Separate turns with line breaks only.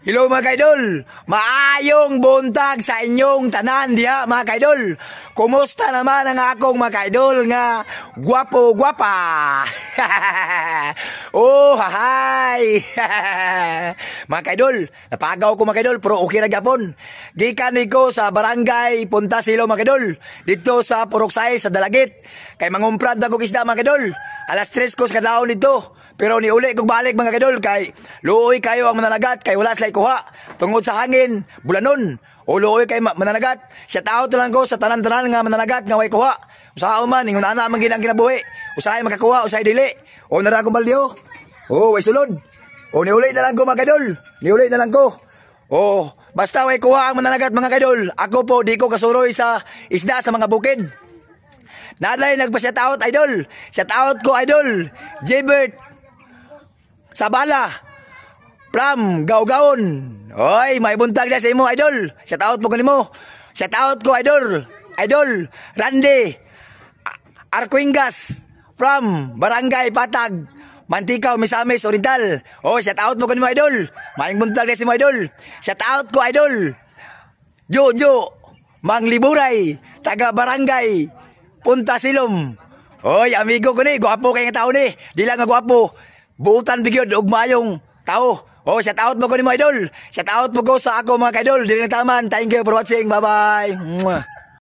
Hello mga kaidol, maayong buntag sa inyong tanan diha mga kaidol. Kumusta naman ang akong mga kaidol nga gwapo-gwapa? Oh, hahay! Mga kaidol, napagaw ko mga kaidol, pero okay na gyapon. Gikan ko sa barangay Punta Silo mga kaidol, dito sa Puruksay sa Dalagit. Kay mangumprad na kong isda mga kaidol. Alas 3 ko sa kadlawon dito. Pero niuli kong balik mga kaidol kay luoy kayo ang mananagat kay wala sila kuha. Tungod sa hangin, bulanon. O luoy kay mananagat. Shout out lang ko sa tanan-tanan nga mananagat nga way kuha. Usahaw man, ingon ana man ginang kinabuhi. Usahay makakuha, usahay dili. O nara ko balyo. O way sulod. O niuli na lang ko mga kaidol. Niuli na lang ko. O basta way kuha ang mananagat mga kaidol. Ako po di ko kasuroy sa isda sa mga bukid. Nadlay nagpa-shout out idol. Shout out ko idol. Jbert Sabala from Gawgaon. Oy, may buntag na sa imo idol. Shout out po kanimo. Shout out ko idol. Idol Randy Arquingas from Barangay Patag, Mantikaw, Misamis Oriental. Oh, shout out po kanimo idol. May buntag na sa imo idol. Shout out ko idol Jojo Mangliburay, taga Barangay Punta Silom. Oy, amigo ko ni, gwapo kay nga tao ni. Di lang nga gwapo. Buutan bigyod og mayong tao. Oh, shout out mo ko ni mo idol. Shout out mo ko sa ako mga kaidol. Dili na taman. Thank you for watching. Bye-bye.